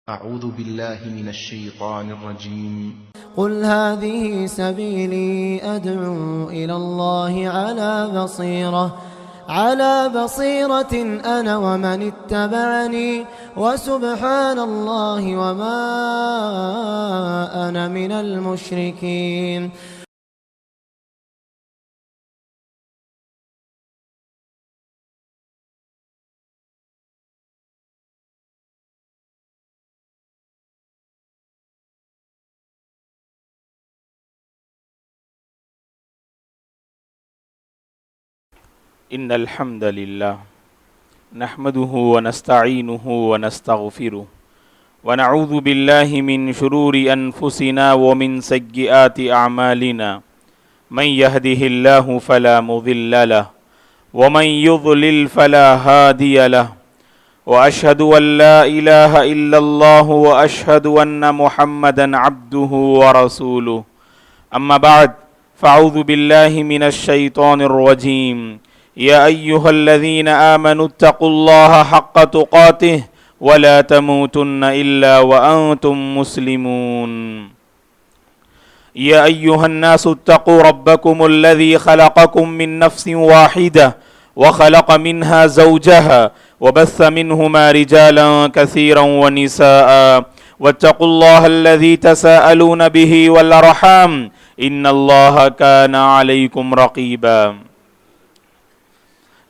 أعوذ بالله من الشيطان الرجيم. قل هذه سبيلي أدعو إلى الله على بصيرة أنا ومن اتبعني وسبحان الله وما أنا من المشركين. إن الحمد لله نحمده ونستعينه ونستغفره ونعوذ بالله من شرور أنفسنا ومن سيئات أعمالنا من يهده الله فلا مضل له ومن يضلل فلا هادي له وأشهد أن لا إله إلا الله وأشهد أن محمدا عبده ورسوله أما بعد فأعوذ بالله من الشيطان الرجيم. يا أيها الذين آمنوا اتقوا الله حق تقاته ولا تموتن إلا وأنتم مسلمون. يا أيها الناس اتقوا ربكم الذي خلقكم من نفس واحدة وخلق منها زوجها وبث منهما رجالا كثيرا ونساء واتقوا الله الذي تساءلون به والأرحام إن الله كان عليكم رقيبا.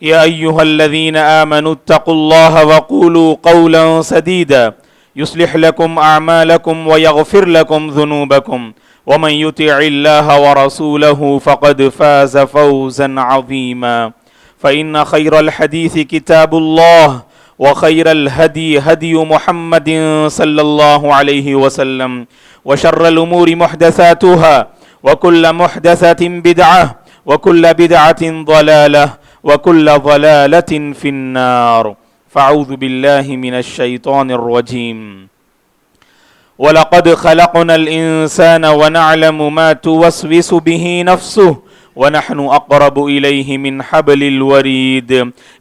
يا أيها الذين آمنوا اتقوا الله وقولوا قولا سديدا يصلح لكم أعمالكم ويغفر لكم ذنوبكم ومن يطع الله ورسوله فقد فاز فوزا عظيما. فإن خير الحديث كتاب الله وخير الهدي هدي محمد صلى الله عليه وسلم وشر الأمور محدثاتها وكل محدثة بدعة وكل بدعة ضلالة وكل ضلالة في النار. فأعوذ بالله من الشيطان الرجيم. ولقد خلقنا الإنسان ونعلم ما توسوس به نفسه ونحن أقرب إليه من حبل الوريد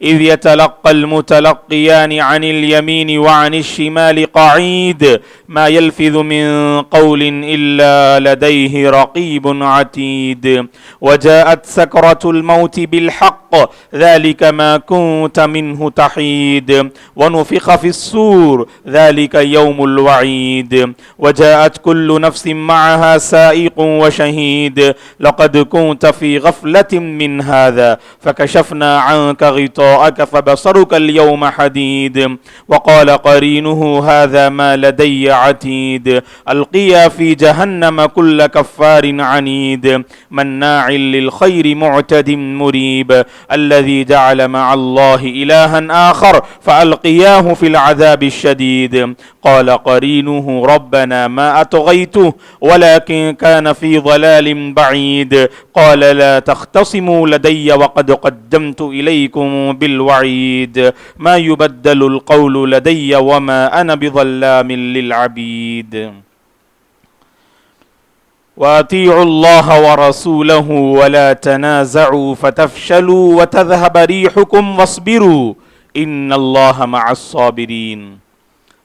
إذ يتلقى المتلقيان عن اليمين وعن الشمال قعيد ما يلفظ من قول إلا لديه رقيب عتيد وجاءت سكرة الموت بالحق ذلك ما كنت منه تحيد ونفخ في الصور ذلك يوم الوعيد وجاءت كل نفس معها سائق وشهيد لقد كنت في غفلة من هذا فكشفنا عنك غطاءك فبصرك اليوم حديد وقال قرينه هذا ما لدي عتيد ألقيا في جهنم كل كفار عنيد مناع للخير معتد مريب الذي جعل مع الله إلها آخر فألقياه في العذاب الشديد قال قرينه ربنا ما أطغيته ولكن كان في ضلال بعيد قال لا تختصموا لدي وقد قدمت إليكم بالوعيد ما يبدل القول لدي وما أنا بظلام للعبيد وأطيعوا الله ورسوله ولا تنازعوا فتفشلوا وتذهب ريحكم واصبروا إن الله مع الصابرين.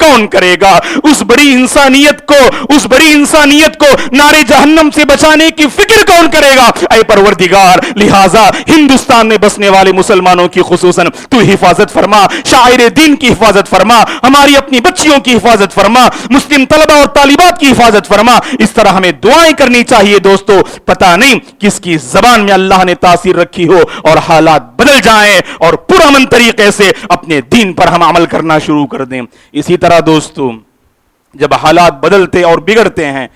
کون کرے گا؟ اس بڑی انسانیت کو نارے جہنم سے بچانے کی فکر کون کرے گا؟ اے پروردگار، لہٰذا ہندوستان میں بسنے والے مسلمانوں کی خصوصاً تو حفاظت فرما، شاعر دین کی حفاظت فرما، ہماری اپنی بچیوں کی حفاظت فرما، مسلم طلبہ اور طالبات کی حفاظت فرما۔ اس طرح ہمیں دعائیں کرنی چاہیے دوستو، پتہ نہیں کس کی زبان میں اللہ نے تاثیر رکھی ہو اور حالات بدل جائیں اور پرامن طریقے سے اپنے دین پر ہم عمل کرنا شروع کر دیں۔ اسی طرح دوستو، جب حالات بدلتے اور بگڑتے ہیں،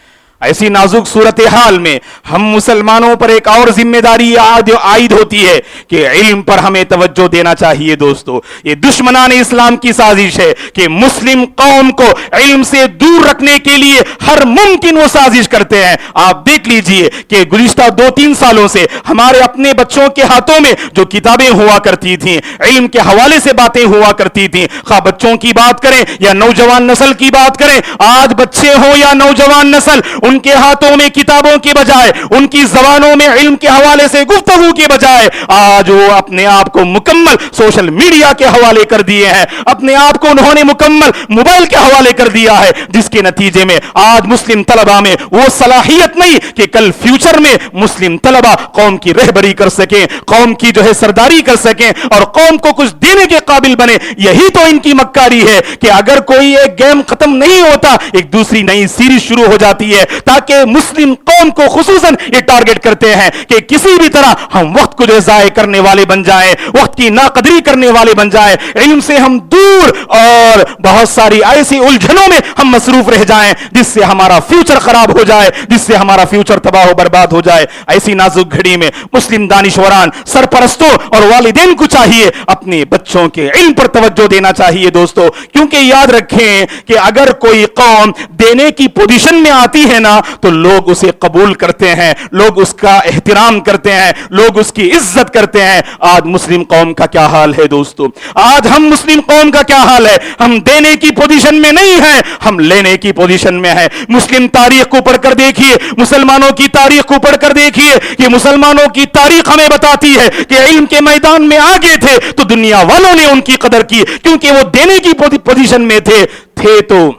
ایسی نازک صورتحال میں ہم مسلمانوں پر ایک اور ذمہ داری عائد ہوتی ہے کہ علم پر ہمیں توجہ دینا چاہیے دوستو۔ یہ دشمنان اسلام کی سازش ہے کہ مسلم قوم کو علم سے دور رکھنے کے لیے ہر ممکن وہ سازش کرتے ہیں۔ آپ دیکھ لیجئے کہ گزشتہ 2-3 سالوں سے ہمارے اپنے بچوں کے ہاتھوں میں جو کتابیں ہوا کرتی تھیں، علم کے حوالے سے باتیں ہوا کرتی تھیں، خواہ بچوں کی بات کریں یا نوجوان نسل کی بات کریں، آج بچے ہوں یا نوجوان نسل، ان کے ہاتھوں میں کتابوں کے بجائے، ان کی زبانوں میں علم کے حوالے سے گفتگو کے بجائے آج وہ اپنے آپ کو مکمل سوشل میڈیا کے حوالے کر دیے ہیں، اپنے آپ کو انہوں نے مکمل موبائل کے حوالے کر دیا ہے، جس کے نتیجے میں آج مسلم طلبہ میں وہ صلاحیت نہیں کہ کل فیوچر میں مسلم طلبہ قوم کی رہبری کر سکیں، قوم کی سرداری کر سکیں اور قوم کو کچھ دینے کے قابل بنے۔ یہی تو ان کی مکاری ہے کہ اگر کوئی ایک گیم ختم نہیں ہوتا، ایک دوسری نئی سیریز شروع ہو جاتی ہے، تاکہ مسلم قوم کو خصوصاً یہ ٹارگٹ کرتے ہیں کہ کسی بھی طرح ہم وقت کو ضائع کرنے والے بن جائیں، وقت کی ناقدری کرنے والے بن جائیں، علم سے ہم دور اور بہت ساری ایسی الجھنوں میں ہم مصروف رہ جائیں جس سے ہمارا فیوچر خراب ہو جائے، جس سے ہمارا فیوچر تباہ و برباد ہو جائے۔ ایسی نازک گھڑی میں مسلم دانشوران، سرپرستوں اور والدین کو چاہیے اپنے بچوں کے علم پر توجہ دینا چاہیے دوستو، کیونکہ یاد رکھیں کہ اگر کوئی قوم دینے کی پوزیشن میں آتی ہے نا تو لوگ اسے قبول کرتے ہیں، لوگ اس کا احترام کرتے ہیں، لوگ اس کی عزت کرتے ہیں۔ آج مسلم قوم کا کیا حال ہے دوستو؟ آج ہم مسلم قوم کا کیا حال ہے؟ ہم دینے کی پوزیشن میں نہیں ہیں، ہم لینے کی پوزیشن میں ہیں۔ مسلم تاریخ کو پڑھ کر دیکھیے، مسلمانوں کی تاریخ کو پڑھ کر دیکھیے کہ مسلمانوں کی تاریخ ہمیں بتاتی ہے کہ علم کے میدان میں آگے تھے تو دنیا والوں نے ان کی قدر کی، کیونکہ وہ دینے کی پوزیشن میں تھے تو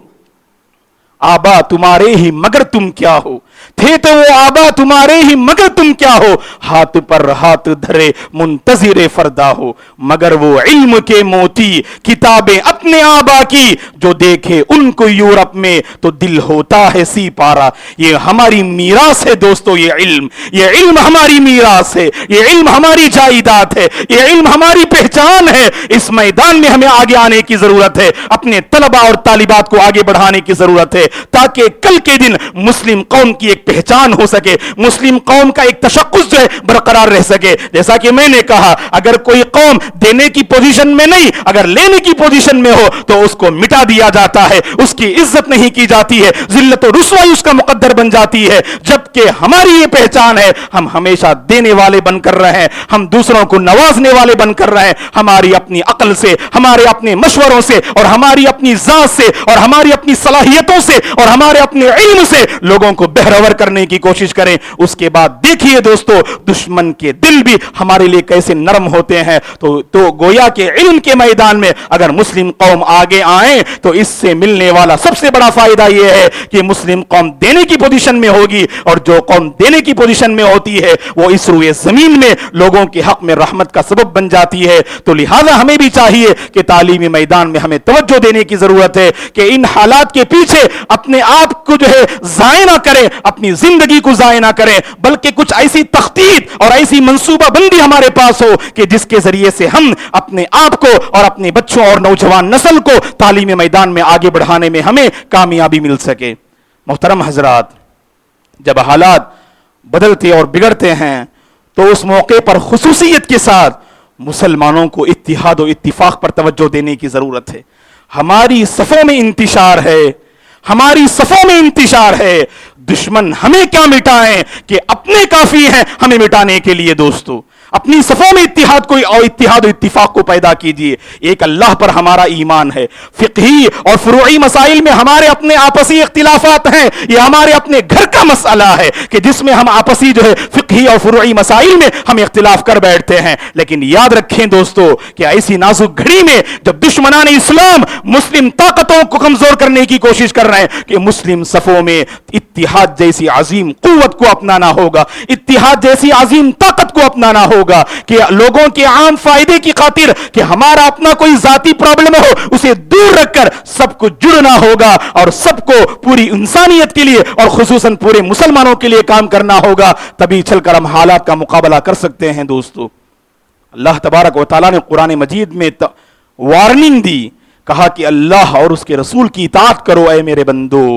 آبا تمہارے ہی مگر تم کیا ہو، تھے تو وہ آبا تمہارے ہی مگر تم کیا ہو، ہاتھ پر ہاتھ دھرے منتظر فردا ہو، مگر وہ علم کے موتی کتابیں اپنے آبا کی، جو دیکھے ان کو یورپ میں تو دل ہوتا ہے سی پارا۔ یہ ہماری میراث ہے دوستو، یہ علم ہماری میراث ہے، یہ علم ہماری جائیداد ہے، یہ علم ہماری پہچان ہے۔ اس میدان میں ہمیں آگے آنے کی ضرورت ہے، اپنے طلبہ اور طالبات کو آگے بڑھانے کی ضرورت ہے، تاکہ کل کے دن مسلم قوم کی ایک پہچان ہو سکے، مسلم قوم کا ایک تشخص برقرار رہ سکے۔ جیسا کہ میں نے کہا، اگر کوئی قوم دینے کی پوزیشن میں نہیں، اگر لینے کی پوزیشن میں ہو تو اس کو مٹا دیا جاتا ہے، اس کی عزت نہیں کی جاتی ہے، ذلت و رسوائی اس کا مقدر بن جاتی ہے۔ جبکہ ہماری یہ پہچان ہے، ہم ہمیشہ دینے والے بن کر رہے ہیں، ہم دوسروں کو نوازنے والے بن کر رہے ہیں، ہماری اپنی عقل سے، ہمارے اپنے مشوروں سے اور ہماری اپنی ذات سے اور ہماری اپنی صلاحیتوں سے اور ہمارے اپنے علم سے لوگوں کو بہرور کرنے کی کوشش کریں۔ اس کے بعد دیکھیے دوستو، دشمن کے دل بھی ہمارے لیے کیسے نرم ہوتے ہیں۔ تو گویا کے علم کے میدان میں اگر مسلم قوم آگے آئیں تو اس سے ملنے والا سب سے بڑا فائدہ یہ ہے کہ مسلم قوم دینے کی پوزیشن میں ہوگی، اور جو قوم دینے کی پوزیشن میں ہوتی ہے وہ اس روئے زمین میں لوگوں کے حق میں رحمت کا سبب بن جاتی ہے۔ تو لہذا ہمیں بھی چاہیے کہ تعلیمی میدان میں ہمیں توجہ دینے کی ضرورت ہے کہ ان حالات کے پیچھے اپنے آپ کو ضائع نہ کریں، اپنی زندگی کو ضائع نہ کریں، بلکہ کچھ ایسی تخطیط اور ایسی منصوبہ بندی ہمارے پاس ہو کہ جس کے ذریعے سے ہم اپنے آپ کو اور اپنے بچوں اور نوجوان نسل کو تعلیمی میدان میں آگے بڑھانے میں ہمیں کامیابی مل سکے۔ محترم حضرات، جب حالات بدلتے اور بگڑتے ہیں تو اس موقع پر خصوصیت کے ساتھ مسلمانوں کو اتحاد و اتفاق پر توجہ دینے کی ضرورت ہے۔ ہماری صفوں میں انتشار ہے، ہماری صفوں میں انتشار ہے، دشمن ہمیں کیا مٹائیں کہ اپنے کافی ہیں ہمیں مٹانے کے لیے دوستو۔ اپنی صفوں میں اتحاد اور اتفاق کو پیدا کیجیے. ایک اللہ پر ہمارا ایمان ہے. فقہی اور فروعی مسائل میں ہمارے اپنے آپسی اختلافات ہیں. یہ ہمارے اپنے گھر کا مسئلہ ہے کہ جس میں ہم آپسی جو ہے فقہی اور فروعی مسائل میں ہم اختلاف کر بیٹھتے ہیں. لیکن یاد رکھیں دوستو کہ ایسی نازک گھڑی میں جب دشمنان اسلام مسلم طاقتوں کو کمزور کرنے کی کوشش کر رہے ہیں کہ مسلم صفوں میں اتحاد جیسی عظیم قوت کو اپنانا ہوگا, اتحاد جیسی عظیم طاقت کو اپنانا ہوگا کہ لوگوں کے عام فائدے کی خاطر کہ ہمارا اپنا کوئی ذاتی پرابلم ہو اسے دور رکھ کر سب کو جڑنا ہوگا اور سب کو پوری انسانیت کے لیے اور خصوصاً پورے مسلمانوں کے لیے کام کرنا ہوگا. تبھی چل کر ہم حالات کا مقابلہ کر سکتے ہیں. دوستو اللہ تبارک و تعالیٰ نے قرآن مجید میں وارننگ دی, کہا کہ اللہ اور اس کے رسول کی اطاعت کرو اے میرے بندو.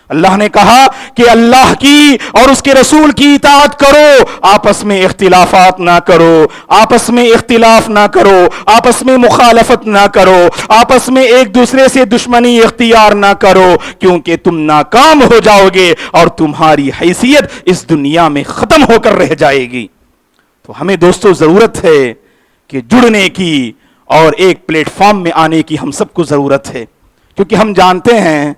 اللہ نے کہا کہ اللہ کی اور اس کے رسول کی اطاعت کرو, آپس میں اختلافات نہ کرو, آپس میں اختلاف نہ کرو, آپس میں مخالفت نہ کرو, آپس میں ایک دوسرے سے دشمنی اختیار نہ کرو, کیونکہ تم ناکام ہو جاؤ گے اور تمہاری حیثیت اس دنیا میں ختم ہو کر رہ جائے گی. تو ہمیں دوستو ضرورت ہے کہ جڑنے کی اور ایک پلیٹ فارم میں آنے کی ہم سب کو ضرورت ہے, کیونکہ ہم جانتے ہیں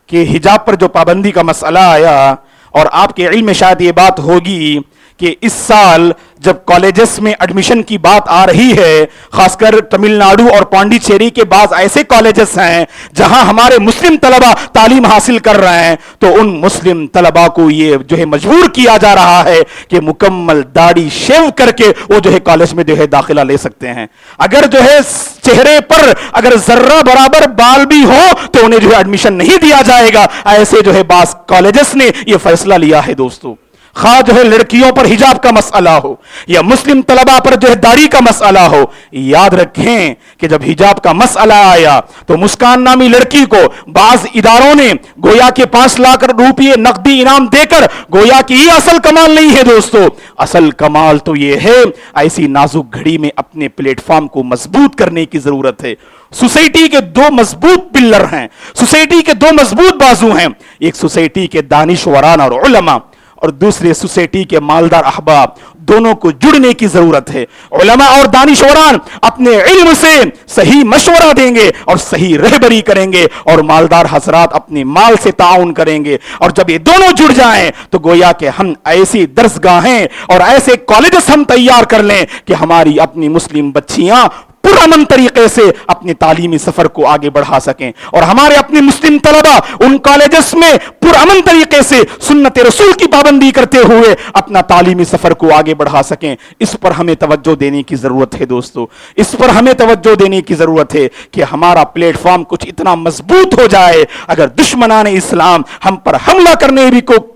کہ حجاب پر جو پابندی کا مسئلہ آیا, اور آپ کے علم میں شاید یہ بات ہوگی کہ اس سال جب کالجز میں ایڈمیشن کی بات آ رہی ہے, خاص کر تمل ناڈو اور پانڈی چیری کے بعض ایسے کالجز ہیں جہاں ہمارے مسلم طلبہ تعلیم حاصل کر رہے ہیں, تو ان مسلم طلبہ کو یہ جو ہے مجبور کیا جا رہا ہے کہ مکمل داڑھی شیو کر کے وہ جو ہے کالج میں جو ہے داخلہ لے سکتے ہیں. اگر جو ہے چہرے پر اگر ذرہ برابر بال بھی ہو تو انہیں جو ہے ایڈمیشن نہیں دیا جائے گا. ایسے جو ہے بعض کالجز نے یہ فیصلہ لیا ہے. دوستو خواہ جو ہے لڑکیوں پر حجاب کا مسئلہ ہو یا مسلم طلبہ پر جو ہے داڑھی کا مسئلہ ہو, یاد رکھیں کہ جب حجاب کا مسئلہ آیا تو مسکان نامی لڑکی کو بعض اداروں نے گویا کے 5 لاکھ روپئے نقدی انعام دے کر گویا کہ یہ اصل کمال نہیں ہے. دوستو اصل کمال تو یہ ہے ایسی نازک گھڑی میں اپنے پلیٹ فارم کو مضبوط کرنے کی ضرورت ہے. سوسائٹی کے 2 مضبوط پلر ہیں, سوسائٹی کے 2 مضبوط بازو ہیں, ایک سوسائٹی کے دانشوران اور علماء اور دوسرے سوسائٹی کے مالدار احباب. دونوں کو جڑنے کی ضرورت ہے. علماء اور دانشوران اپنے علم سے صحیح مشورہ دیں گے اور صحیح رہبری کریں گے, اور مالدار حضرات اپنے مال سے تعاون کریں گے, اور جب یہ دونوں جڑ جائیں تو گویا کہ ہم ایسی درسگاہیں اور ایسے کالجز ہم تیار کر لیں کہ ہماری اپنی مسلم بچیاں پرامن طریقے سے اپنے تعلیمی سفر کو آگے بڑھا سکیں, اور ہمارے اپنے مسلم طلبہ ان کالجز میں پرامن طریقے سے سنت رسول کی پابندی کرتے ہوئے اپنا تعلیمی سفر کو آگے بڑھا سکیں. اس پر ہمیں توجہ دینے کی ضرورت ہے. دوستو اس پر ہمیں توجہ دینے کی ضرورت ہے کہ ہمارا پلیٹ فارم کچھ اتنا مضبوط ہو جائے, اگر دشمنان اسلام ہم پر حملہ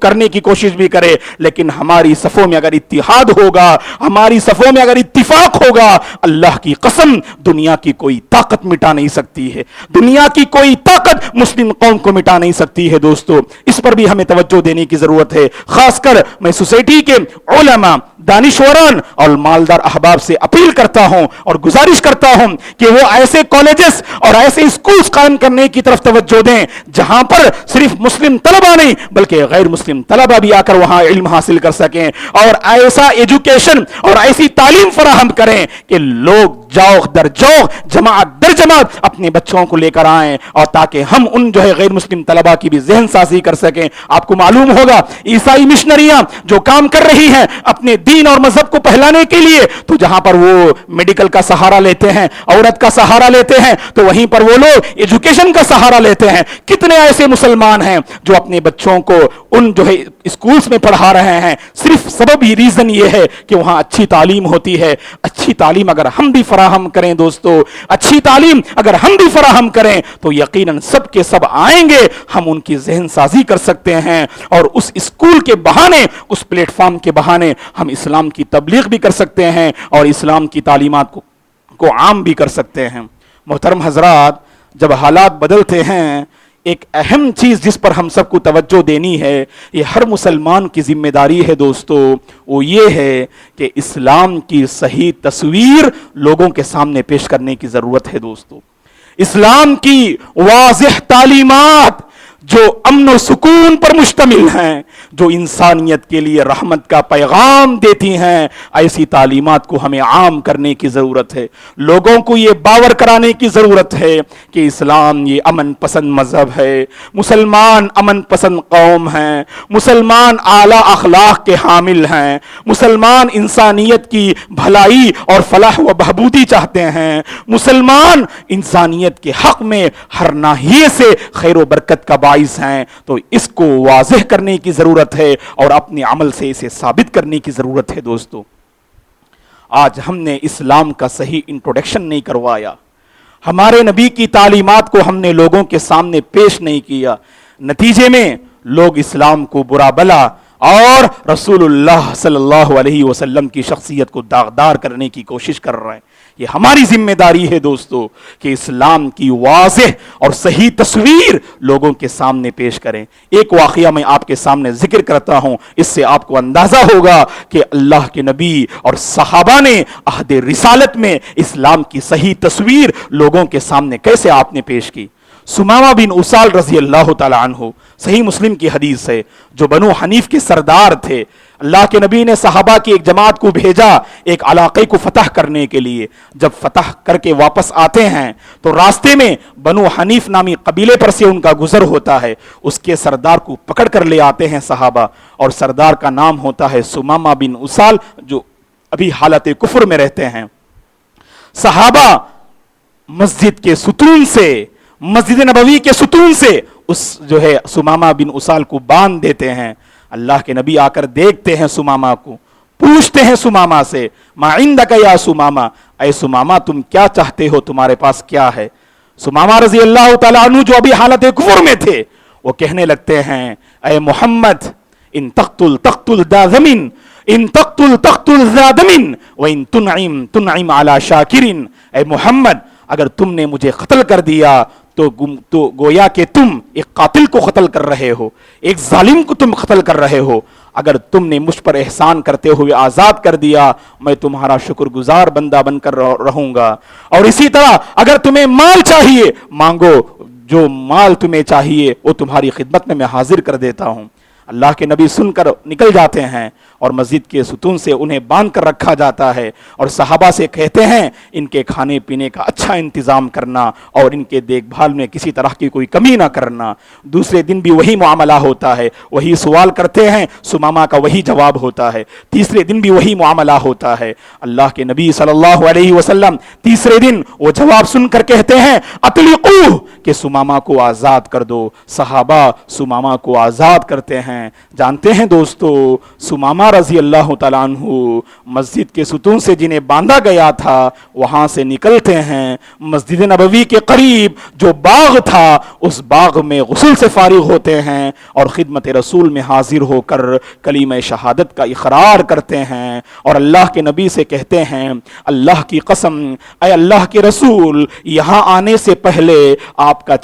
کرنے کی کوشش بھی کرے, لیکن ہماری صفوں میں اگر اتحاد ہوگا, ہماری صفوں میں اگر اتفاق ہوگا, اللہ کی قسم دنیا کی کوئی طاقت مٹا نہیں سکتی ہے, دنیا کی کوئی طاقت مسلم قوم کو مٹا نہیں سکتی ہے. دوستو اس پر بھی ہمیں توجہ دینے کی ضرورت ہے. خاص کر میں سوسائٹی کے علماء, دانشوران اور مالدار احباب سے اپیل کرتا ہوں اور گزارش کرتا ہوں کہ وہ ایسے کالجز اور ایسے اسکولز قائم کرنے کی طرف توجہ دیں جہاں پر صرف مسلم طلبہ نہیں بلکہ غیر مسلم طلبہ بھی آ کر وہاں علم حاصل کر سکیں, اور ایسا ایجوکیشن اور ایسی تعلیم فراہم کریں کہ لوگ جوق در جوق, جماعت در جماعت اپنے بچوں کو لے کر آئیں, اور تاکہ ہم ان جو ہے غیر مسلم طلبہ کی بھی ذہن سازی کر سکیں. آپ کو معلوم ہوگا عیسائی مشنریاں جو کام کر رہی ہیں اپنے دین اور مذہب کو پھیلانے کے لیے, تو جہاں پر وہ میڈیکل کا سہارا لیتے ہیں, عورت کا سہارا لیتے ہیں, تو وہیں پر وہ لوگ ایجوکیشن کا سہارا لیتے ہیں. کتنے ایسے مسلمان ہیں جو اپنے بچوں کو ان جو ہے اسکولز میں پڑھا رہے ہیں, صرف سبب ہی ریزن یہ ہے کہ وہاں اچھی تعلیم ہوتی ہے. اچھی تعلیم اگر ہم بھی فراہم کریں دوستو, اچھی تعلیم اگر ہم بھی فراہم کریں تو یقیناً سب کے سب آئیں گے, ہم ان کی ذہن سازی کر سکتے ہیں, اور اس اسکول کے بہانے, اس پلیٹ فارم کے بہانے ہم اسلام کی تبلیغ بھی کر سکتے ہیں اور اسلام کی تعلیمات کو عام بھی کر سکتے ہیں. محترم حضرات, جب حالات بدلتے ہیں, ایک اہم چیز جس پر ہم سب کو توجہ دینی ہے, یہ ہر مسلمان کی ذمہ داری ہے دوستو, وہ یہ ہے کہ اسلام کی صحیح تصویر لوگوں کے سامنے پیش کرنے کی ضرورت ہے. دوستو اسلام کی واضح تعلیمات جو امن و سکون پر مشتمل ہیں، جو انسانیت کے لیے رحمت کا پیغام دیتی ہیں، ایسی تعلیمات کو ہمیں عام کرنے کی ضرورت ہے۔ لوگوں کو یہ باور کرانے کی ضرورت ہے کہ اسلام یہ امن پسند مذہب ہے، مسلمان امن پسند قوم ہیں، مسلمان اعلیٰ اخلاق کے حامل ہیں، مسلمان انسانیت کی بھلائی اور فلاح و بہبودی چاہتے ہیں، مسلمان انسانیت کے حق میں ہر ناحیے سے خیر و برکت کا باعث ہیں۔ تو اس کو واضح کرنے کی ضرورت ہے اور اپنے عمل سے اسے ثابت کرنے کی ضرورت ہے۔ دوستو، آج ہم نے اسلام کا صحیح انٹروڈکشن نہیں کروایا، ہمارے نبی کی تعلیمات کو ہم نے لوگوں کے سامنے پیش نہیں کیا، نتیجے میں لوگ اسلام کو برا بلا اور رسول اللہ صلی اللہ علیہ وسلم کی شخصیت کو داغدار کرنے کی کوشش کر رہے ہیں۔ یہ ہماری ذمہ داری ہے دوستو کہ اسلام کی واضح اور صحیح تصویر لوگوں کے سامنے پیش کریں۔ ایک واقعہ میں آپ کے سامنے ذکر کرتا ہوں، اس سے آپ کو اندازہ ہوگا کہ اللہ کے نبی اور صحابہ نے عہد رسالت میں اسلام کی صحیح تصویر لوگوں کے سامنے کیسے آپ نے پیش کی۔ سمامہ بن اسال رضی اللہ تعالی عنہ، صحیح مسلم کی حدیث ہے، جو بنو حنیف کے سردار تھے۔ اللہ کے نبی نے صحابہ کی ایک جماعت کو بھیجا ایک علاقے کو فتح کرنے کے لیے۔ جب فتح کر کے واپس آتے ہیں تو راستے میں بنو حنیف نامی قبیلے پر سے ان کا گزر ہوتا ہے، اس کے سردار کو پکڑ کر لے آتے ہیں صحابہ، اور سردار کا نام ہوتا ہے سمامہ بن اسال، جو ابھی حالت کفر میں رہتے ہیں۔ صحابہ مسجد کے ستون سے، مسجد نبوی کے ستون سے اس جو ہے سمامہ بن اسال کو باندھ دیتے ہیں۔ اللہ کے نبی آ کر دیکھتے ہیں سمامہ کو، پوچھتے ہیں سمامہ سے، ما عندک یا سمامہ، اے سمامہ تم کیا چاہتے ہو، تمہارے پاس کیا ہے؟ سمامہ رضی اللہ تعالیٰ عنہ جو ابھی حالت کفر میں تھے، وہ کہنے لگتے ہیں، اے محمد ان تقتل تقتل ذا ذمن، ان تقتل تقتل ذا ذمن وان تنعم تنعم علی شاکر۔ اے محمد اگر تم نے مجھے قتل کر دیا تو گویا کہ تم ایک قاتل کو قتل کر رہے ہو، ایک ظالم کو تم قتل کر رہے ہو۔ اگر تم نے مجھ پر احسان کرتے ہوئے آزاد کر دیا، میں تمہارا شکر گزار بندہ بن کر رہوں گا۔ اور اسی طرح اگر تمہیں مال چاہیے مانگو، جو مال تمہیں چاہیے وہ تمہاری خدمت میں حاضر کر دیتا ہوں۔ اللہ کے نبی سن کر نکل جاتے ہیں اور مسجد کے ستون سے انہیں باندھ کر رکھا جاتا ہے، اور صحابہ سے کہتے ہیں ان کے کھانے پینے کا اچھا انتظام کرنا اور ان کے دیکھ بھال میں کسی طرح کی کوئی کمی نہ کرنا۔ دوسرے دن بھی وہی معاملہ ہوتا ہے، وہی سوال کرتے ہیں، سمامہ کا وہی جواب ہوتا ہے۔ تیسرے دن بھی وہی معاملہ ہوتا ہے۔ اللہ کے نبی صلی اللہ علیہ وسلم تیسرے دن وہ جواب سن کر کہتے ہیں اطلقوہ، کہ سمامہ کو آزاد کر دو۔ صحابہ سمامہ کو آزاد کرتے ہیں۔ جانتے ہیں دوستو، سمامہ رضی اللہ تعالیٰ عنہ مسجد کے ستون سے جنہیں باندھا گیا تھا وہاں سے نکلتے ہیں، مسجد نبوی کے قریب جو باغ تھا اس باغ میں غسل سے فارغ ہوتے ہیں اور خدمت رسول میں حاضر ہو کر کلمہ شہادت کا اقرار کرتے ہیں، اور اللہ کے نبی سے کہتے ہیں اللہ کی قسم اے اللہ کے رسول، یہاں آنے سے پہلے آپ کا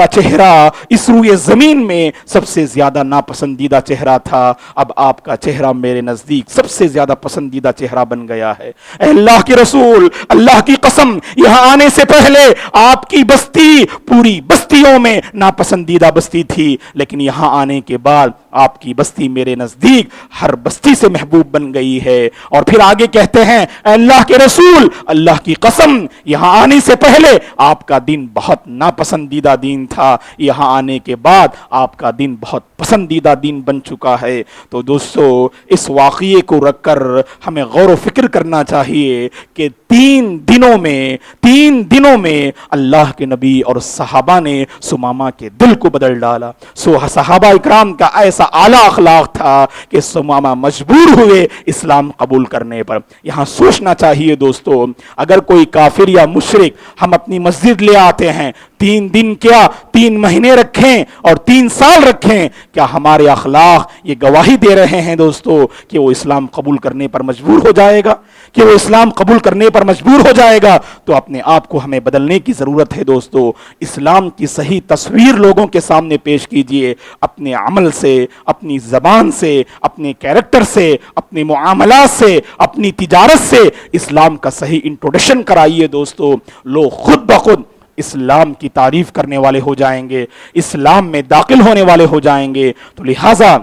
چہرہ اس روئے زمین میں سب سے زیادہ ناپسندیدہ چہرہ تھا، اب آپ کا چہرہ میرے نزدیک سب سے زیادہ پسندیدہ چہرہ بن گیا ہے۔ اے اللہ کے رسول، اللہ کی قسم یہاں آنے سے پہلے آپ کی بستی پوری بستیوں میں ناپسندیدہ بستی تھی، لیکن یہاں آنے کے بعد آپ کی بستی میرے نزدیک ہر بستی سے محبوب بن گئی ہے۔ اور پھر آگے کہتے ہیں اے اللہ کے رسول، اللہ کی قسم یہاں آنے سے پہلے آپ کا دین بہت ناپسندیدہ دین تھا، یہاں آنے کے بعد آپ کا دین بہت پسندیدہ دین بن چکا ہے۔ تو دوستو اس واقعے کو رکھ کر ہمیں غور و فکر کرنا چاہیے کہ تین دنوں میں اللہ کے نبی اور صحابہ نے سمامہ کے دل کو بدل ڈالا۔ صحابہ اکرام کا ایسا اعلیٰ اخلاق تھا کہ سمامہ مجبور ہوئے اسلام قبول کرنے پر۔ یہاں سوچنا چاہیے دوستو، اگر کوئی کافر یا مشرک ہم اپنی مسجد لے آتے ہیں، 3 دن کیا 3 مہینے رکھیں اور 3 سال رکھیں، کیا ہمارے اخلاق یہ گواہی دے رہے ہیں دوستو کہ وہ اسلام قبول کرنے پر مجبور ہو جائے گا؟ کہ وہ اسلام قبول کرنے پر مجبور ہو جائے گا؟ تو اپنے آپ کو ہمیں بدلنے کی ضرورت ہے دوستو۔ اسلام کی صحیح تصویر لوگوں کے سامنے پیش کیجئے، اپنے عمل سے، اپنی زبان سے، اپنے کیریکٹر سے، اپنے معاملات سے، اپنی تجارت سے اسلام کا صحیح انٹروڈکشن کرائیے دوستو۔ لوگ خود بخود اسلام کی تعریف کرنے والے ہو جائیں گے، اسلام میں داخل ہونے والے ہو جائیں گے۔ تو لہٰذا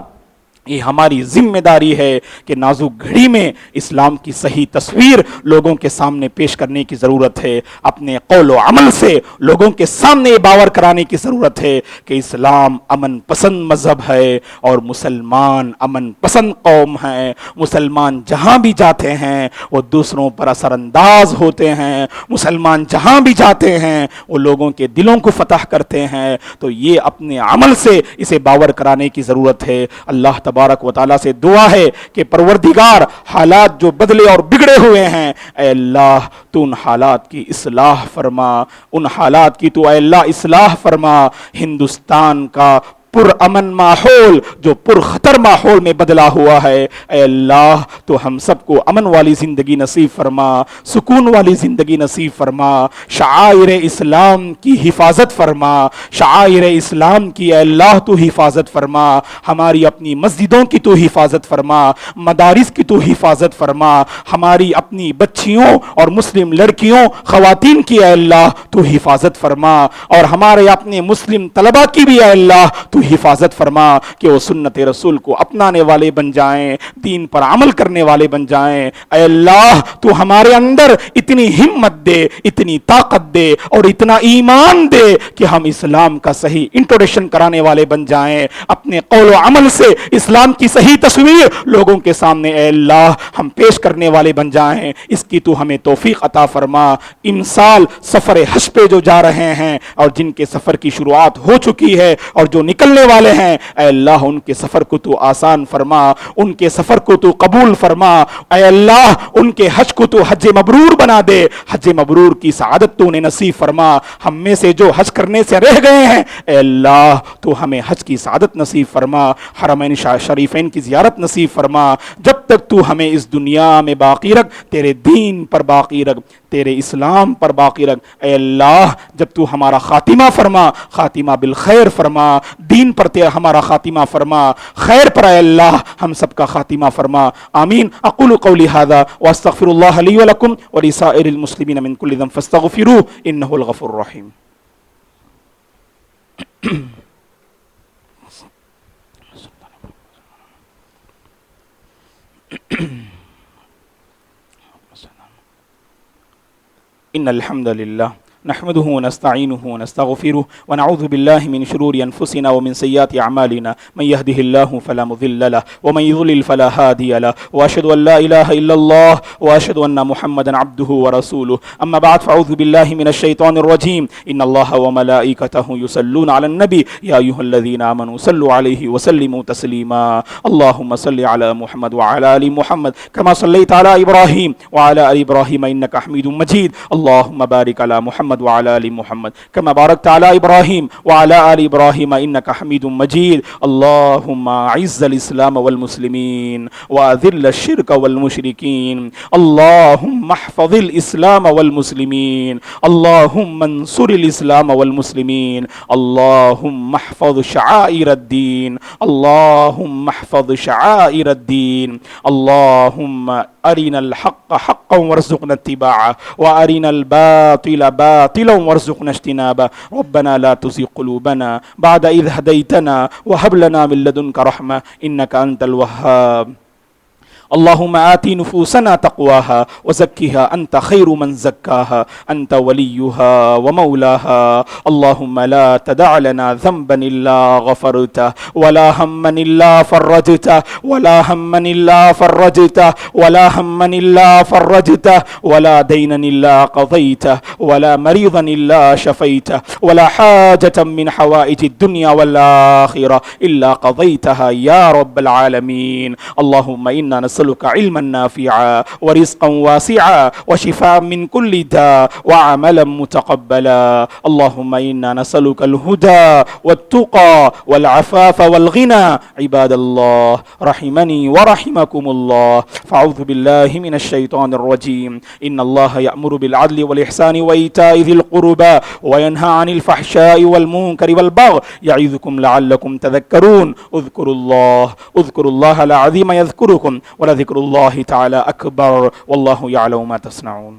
یہ ہماری ذمہ داری ہے کہ نازک گھڑی میں اسلام کی صحیح تصویر لوگوں کے سامنے پیش کرنے کی ضرورت ہے، اپنے قول و عمل سے لوگوں کے سامنے یہ باور کرانے کی ضرورت ہے کہ اسلام امن پسند مذہب ہے اور مسلمان امن پسند قوم ہے۔ مسلمان جہاں بھی جاتے ہیں وہ دوسروں پر اثر انداز ہوتے ہیں، مسلمان جہاں بھی جاتے ہیں وہ لوگوں کے دلوں کو فتح کرتے ہیں۔ تو یہ اپنے عمل سے اسے باور کرانے کی ضرورت ہے۔ اللہ تبارک و تعالیٰ سے دعا ہے کہ پروردگار حالات جو بدلے اور بگڑے ہوئے ہیں، اے اللہ تو ان حالات کی اصلاح فرما، ان حالات کی تو اے اللہ اصلاح فرما۔ ہندوستان کا پر امن ماحول جو پر خطر ماحول میں بدلا ہوا ہے، اے اللہ تو ہم سب کو امن والی زندگی نصیب فرما، سکون والی زندگی نصیب فرما، شعائر اسلام کی حفاظت فرما، شعائر اسلام کی اے اللہ تو حفاظت فرما، ہماری اپنی مسجدوں کی تو حفاظت فرما، مدارس کی تو حفاظت فرما، ہماری اپنی بچیوں اور مسلم لڑکیوں خواتین کی اے اللہ تو حفاظت فرما، اور ہمارے اپنے مسلم طلبہ کی بھی اے اللہ تو حفاظت فرما کہ وہ سنت رسول کو اپنانے والے بن جائیں، دین پر عمل کرنے والے بن جائیں۔ اے اللہ تو ہمارے اندر اتنی ہمت دے، اتنی طاقت دے اور اتنا ایمان دے کہ ہم اسلام کا صحیح انٹروڈکشن کرانے والے بن جائیں، اپنے قول و عمل سے اسلام کی صحیح تصویر لوگوں کے سامنے اے اللہ ہم پیش کرنے والے بن جائیں۔ اس کی تو ہمیں توفیق عطا فرما۔ ان سال سفر حج پہ جو جا رہے ہیں اور جن کے سفر کی شروعات ہو چکی ہے اور جو نکلنے والے ہیں، اے اللہ ان کے سفر کو تو آسان فرما، ان کے سفر کو تو قبول فرما، اے اللہ ان کے حج کو تو حج مبرور بنا دے، حج مبرور کی سعادت تو انہیں نصیب فرما۔ ہم میں سے جو حج کرنے سے رہ گئے ہیں، اے اللہ تو ہمیں حج کی سعادت نصیب فرما، حرمین شریفین کی زیارت نصیب فرما۔ جب تک تو ہمیں اس دنیا میں باقی رکھ، تیرے دین پر باقی رکھ، تیرے اسلام پر باقی رکھ۔ اے اللہ جب تو ہمارا خاتمہ فرما، خاتمہ بالخیر فرما، دین پر تیرا ہمارا خاتمہ فرما، خیر پر اے اللہ ہم سب کا خاتمہ فرما۔ آمین۔ اقول قولی ھذا واستغفر اللہ لی ولکم ولسائر المسلمین من کل ذنب فاستغفروہ انہ الغفور الرحیم۔ ان الحمد للہ نحمده ونستعینه ونستغفره ونعوذ بالله من شرور انفسنا ومن سیئات اعمالنا من يهده الله فلا مضل له ومن يضلل فلا هادي له واشهد ان لا اله الا الله واشهد ان محمدا عبده ورسوله اما بعد فاعوذ بالله من الشيطان الرجيم ان الله وملائكته يصلون على النبي يا ايها الذين امنوا صلوا عليه وسلموا تسليما اللهم صل على محمد وعلى ال محمد كما صليت على ابراهيم وعلى ال ابراهيم انك حميد مجيد اللهم بارك على محمد وعلى آل محمد كما باركت على إبراهيم وعلى آل إبراهيم إنك حميد مجيد اللهم أعز الإسلام والمسلمين وأذل الشرك والمشركين اللهم احفظ الإسلام والمسلمين اللهم انصر الإسلام والمسلمين اللهم احفظ شعائر الدين اللهم احفظ شعائر الدين اللهم أرنا الحق حقا وارزقنا اتباعه وأرنا الباطل باطلا وارزقنا اجتنابه ربنا لا تزغ قلوبنا بعد إذ هديتنا وهب لنا من لدنك رحمة إنك أنت الوهاب اللهم آت نفوسنا تقواها وزكها أنت خير من زكاها أنت وليها ومولاها اللهم لا تدع لنا ذنبا إلا غفرته ولا هما إلا فرجته ولا هما إلا فرجته ولا هما إلا فرجته ولا دينا إلا قضيته ولا مريضا إلا شفيته ولا حاجة من حوائج الدنيا والآخرة إلا قضيتها يا رب العالمين اللهم إنا نسألك علما نافعا ورزقا واسعا وشفاء من كل داء وعملا متقبلا اللهم إنا نسألك الهدى والتقى والعفاف والغنى عباد الله رحمني ورحمكم الله فأعوذ بالله من الشيطان الرجيم إن الله يأمر بالعدل والإحسان وإيتاء ذي القربى وينهى عن الفحشاء والمنكر والبغي يعظكم لعلكم تذكرون اذكروا الله العظيم يذكركم ولذكر الله تعالى أكبر والله يعلم ما تصنعون